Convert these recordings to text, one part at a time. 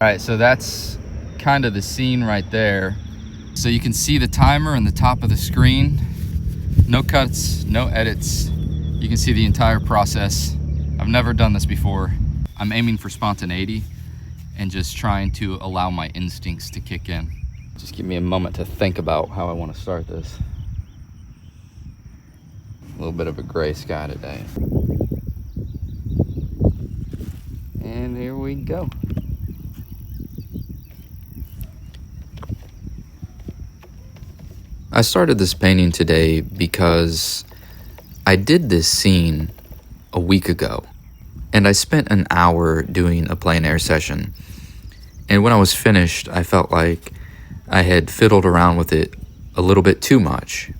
All right, so that's kind of the scene right there. So you can see the timer on the top of the screen. No cuts, no edits. You can see the entire process. I've never done this before. I'm aiming for spontaneity and just trying to allow my instincts to kick in. Just give me a moment to think about how I want to start this. A little bit of a gray sky today. And here we go. I started this painting today because I did this scene a week ago, and I spent an hour doing a plein air session. And when I was finished, I felt like I had fiddled around with it a little bit too much.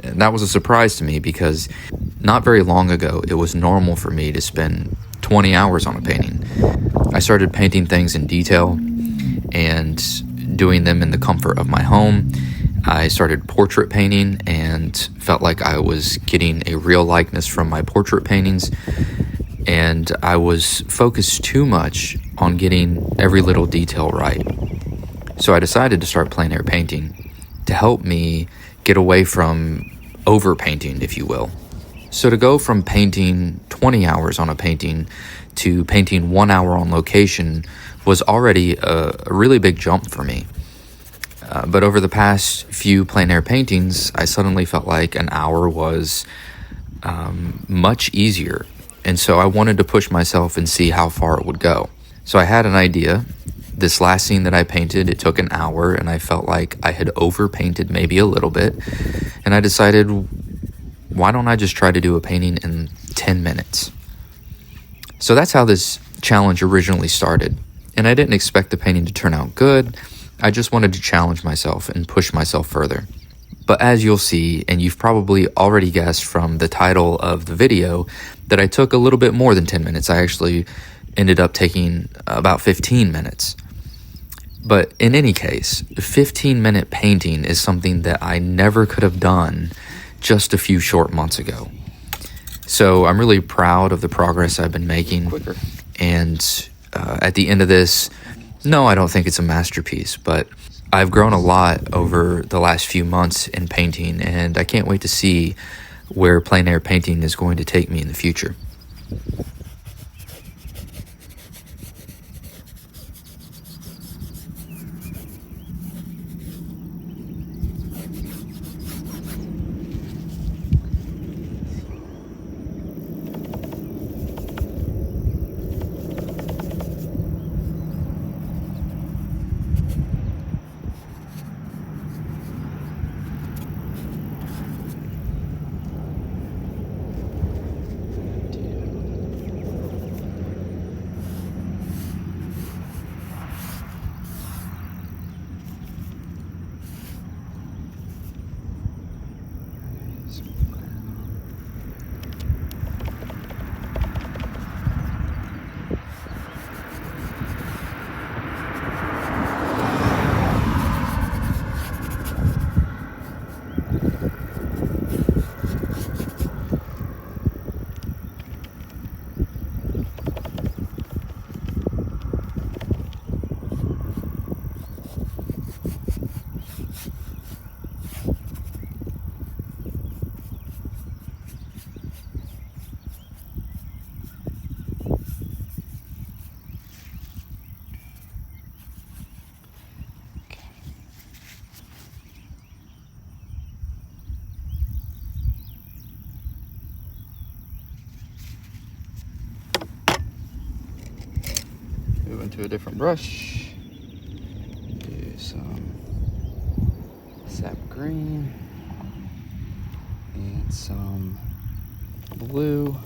And that was a surprise to me because not very long ago, it was normal for me to spend 20 hours on a painting. I started painting things in detail and doing them in the comfort of my home. I started portrait painting and felt like I was getting a real likeness from my portrait paintings. And I was focused too much on getting every little detail right. So I decided to start plein air painting to help me get away from overpainting, if you will. So to go from painting 20 hours on a painting to painting 1 hour on location was already a really big jump for me. But over the past few plein air paintings, I suddenly felt like an hour was much easier. And so I wanted to push myself and see how far it would go. So I had an idea. This last scene that I painted, it took an hour, and I felt like I had overpainted maybe a little bit. And I decided, why don't I just try to do a painting in 10 minutes? So that's how this challenge originally started. And I didn't expect the painting to turn out good. I just wanted to challenge myself and push myself further. But as you'll see, and you've probably already guessed from the title of the video, that I took a little bit more than 10 minutes. I actually ended up taking about 15 minutes. But in any case, a 15-minute painting is something that I never could have done just a few short months ago. So I'm really proud of the progress I've been making. And at the end of this, no, I don't think it's a masterpiece, but I've grown a lot over the last few months in painting, and I can't wait to see where plein air painting is going to take me in the future. Move into a different brush. Do some sap green and some blue.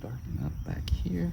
Darken up back here.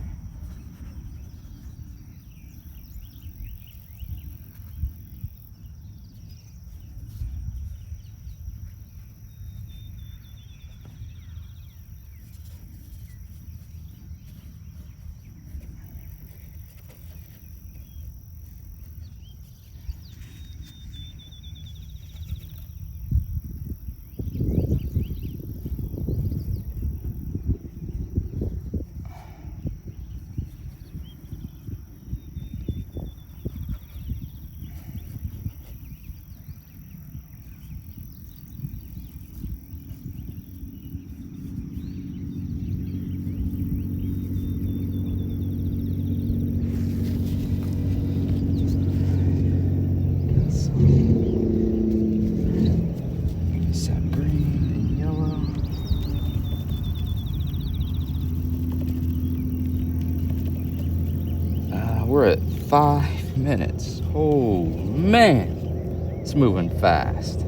we're at 5 minutes. Oh man, it's moving fast.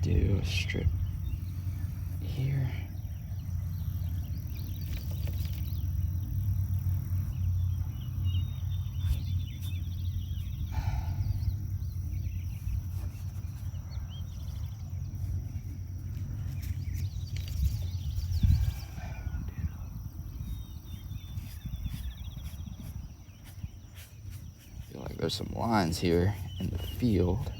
Do a strip here. I feel like there's some lines here in the field.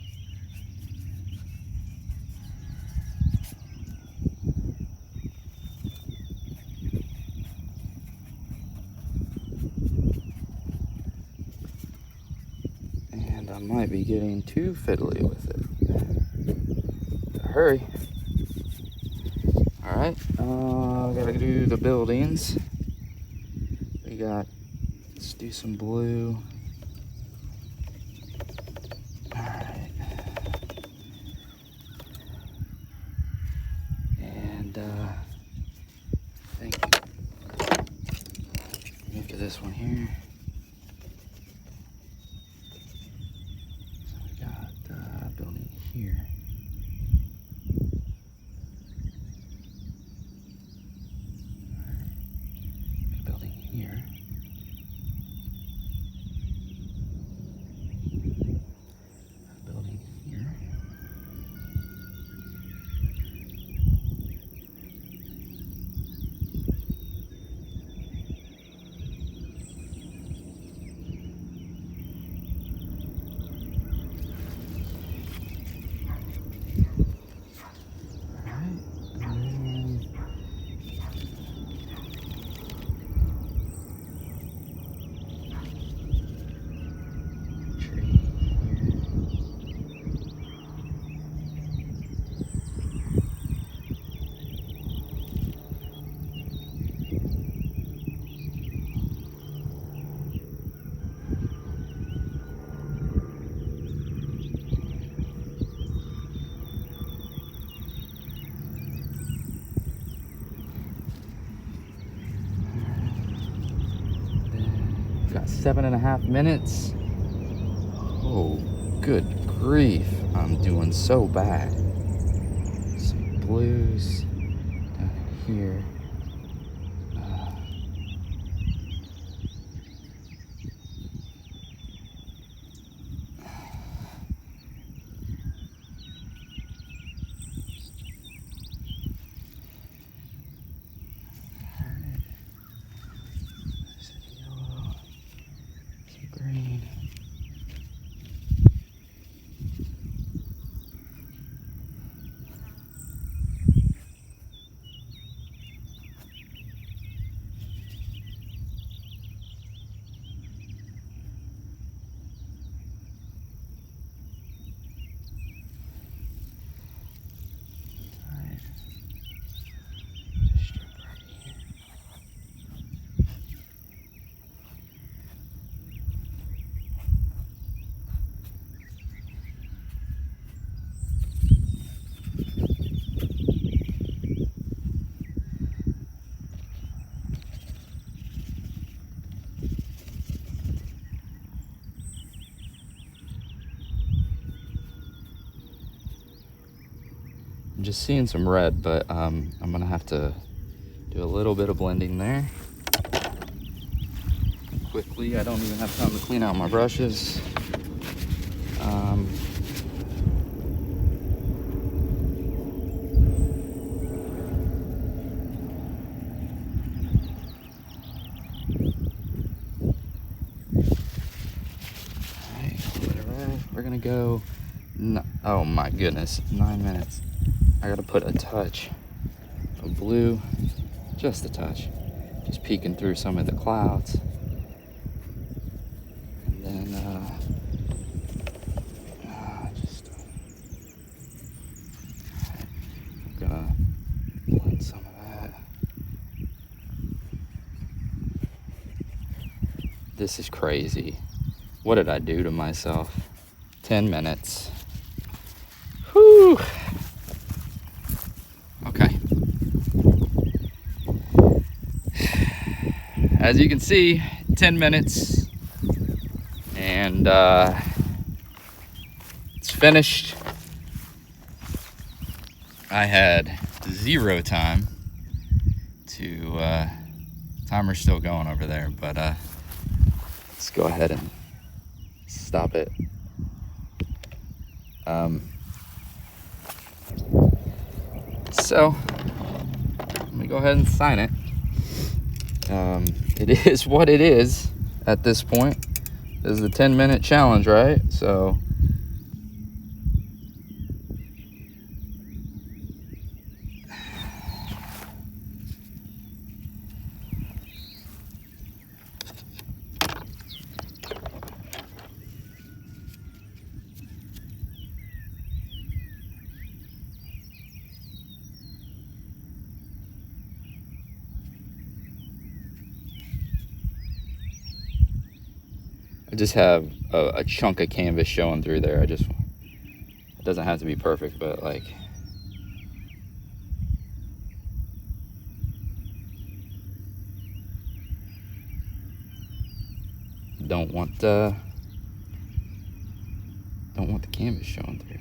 I might be getting too fiddly with it. Hurry. Alright, gotta do the buildings. Let's do some blue. Alright. And, I think, move to this one here. Building here. Building here. Building here. Got 7.5 minutes. Oh, good grief. I'm doing so bad. Some blues down here. Green. I'm just seeing some red, but I'm gonna have to do a little bit of blending there. Quickly, I don't even have time to clean out my brushes. We're gonna go, oh my goodness, 9 minutes. I gotta put a touch of blue, just a touch, just peeking through some of the clouds. And then I'm gonna blend some of that. This is crazy. What did I do to myself? 10 minutes. Whew. Okay. As you can see, 10 minutes and it's finished. I had 0 time to, timer's still going over there, but let's go ahead and stop it. So let me go ahead and sign it. It is what it is at this point. This is the 10-minute challenge, right? So I just have a chunk of canvas showing through there. It doesn't have to be perfect, but like, don't want the canvas showing through.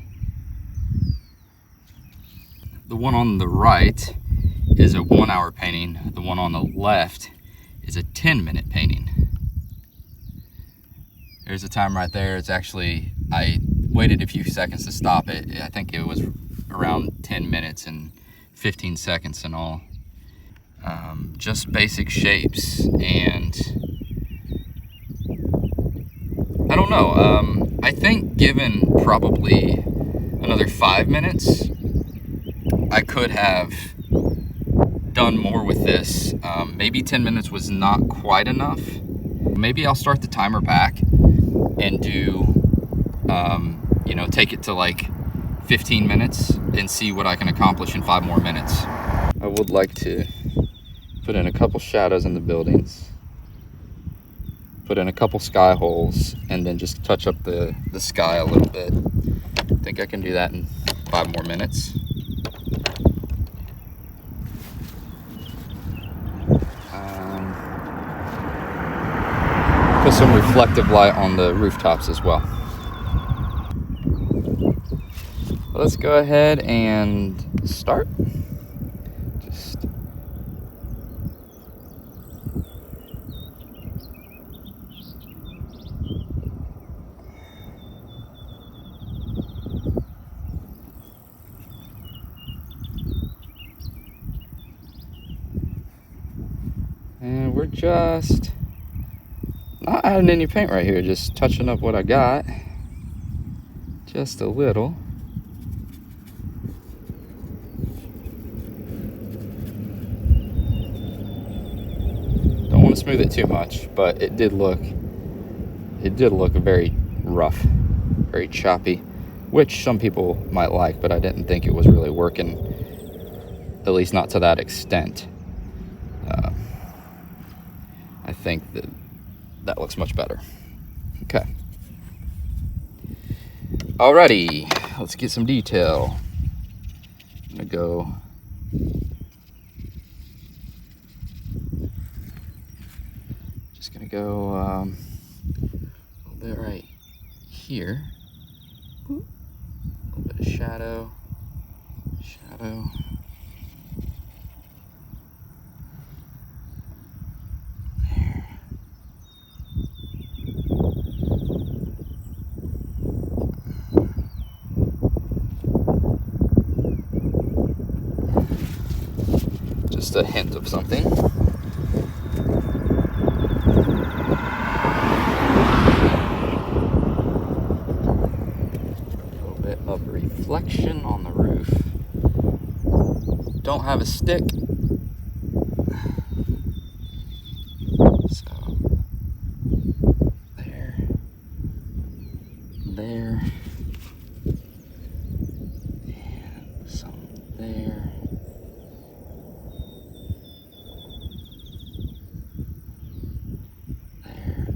The one on the right is a 1-hour painting. The one on the left is a 10-minute painting. There's a time right there. It's actually, I waited a few seconds to stop it. I think it was around 10 minutes and 15 seconds in all. Just basic shapes, and I don't know. I think given probably another 5 minutes, I could have done more with this. Maybe 10 minutes was not quite enough. Maybe I'll start the timer back and do, you know, take it to like 15 minutes and see what I can accomplish in 5 more minutes. I would like to put in a couple shadows in the buildings, put in a couple sky holes, and then just touch up the sky a little bit. I think I can do that in 5 more minutes. Put some reflective light on the rooftops as well. Let's go ahead and start. Just and we're just not adding any paint right here, just touching up what I got just a little. Don't want to smooth it too much, but it did look very rough, very choppy, which some people might like, but I didn't think it was really working, at least not to that extent. I think that looks much better. Okay. Alrighty, let's get some detail. I'm gonna go a little bit right here. A little bit of shadow. Just a hint of something. A little bit of reflection on the roof. Don't have a stick, so there, and some there. There.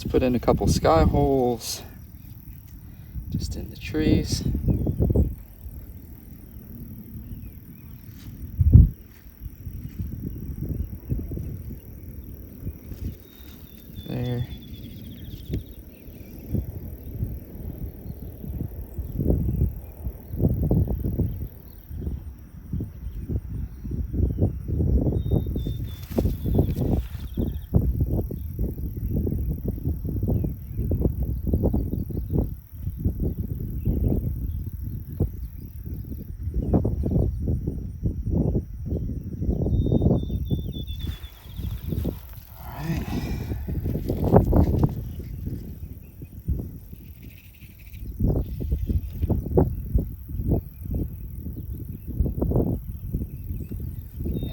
Let's put in a couple sky holes just in the trees. There.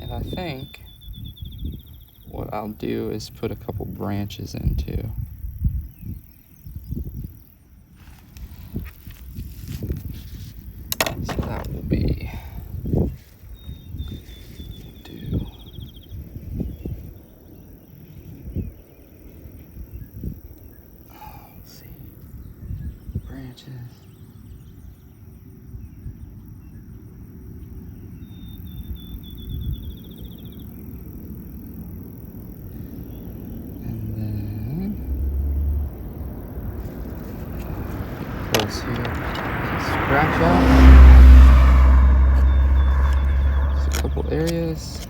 And I think what I'll do is put a couple branches in too. So that will be let's see, branches. Close here, scratch out just a couple areas.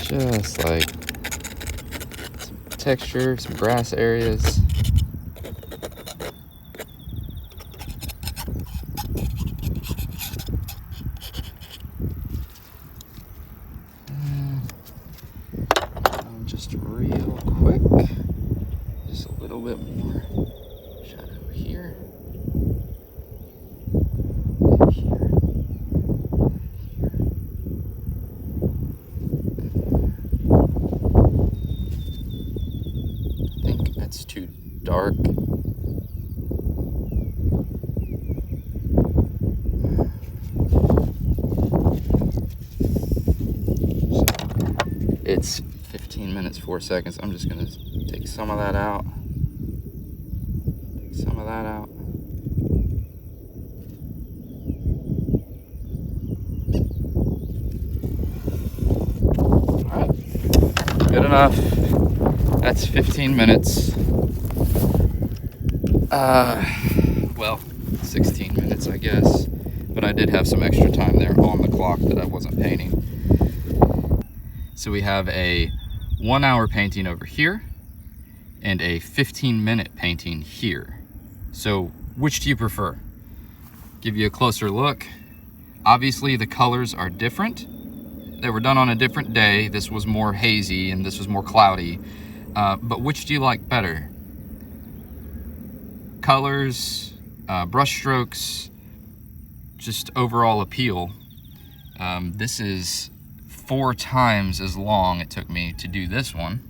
Just like some texture, some grass areas. Just real quick, just a little bit more shadow here. It's too dark. So it's 15 minutes, 4 seconds. I'm just gonna take some of that out. Take some of that out. All right, good enough. That's 15 minutes. Well, 16 minutes, I guess. But I did have some extra time there on the clock that I wasn't painting. So we have a 1 hour painting over here and a 15-minute painting here. So which do you prefer? Give you a closer look. Obviously the colors are different. They were done on a different day. This was more hazy and this was more cloudy. But which do you like better? Colors, brush strokes, just overall appeal. This is 4 times as long it took me to do this one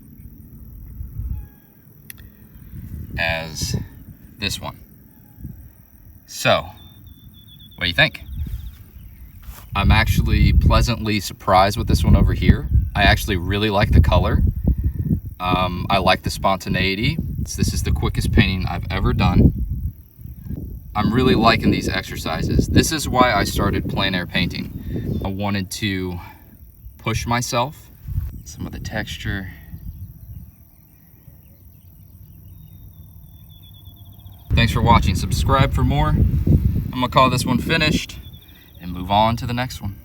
as this one. So, what do you think? I'm actually pleasantly surprised with this one over here. I actually really like the color. I like the spontaneity. This is the quickest painting I've ever done. I'm really liking these exercises. This is why I started plein air painting. I wanted to push myself. Some of the texture. Thanks for watching. Subscribe for more. I'm gonna call this one finished and move on to the next one.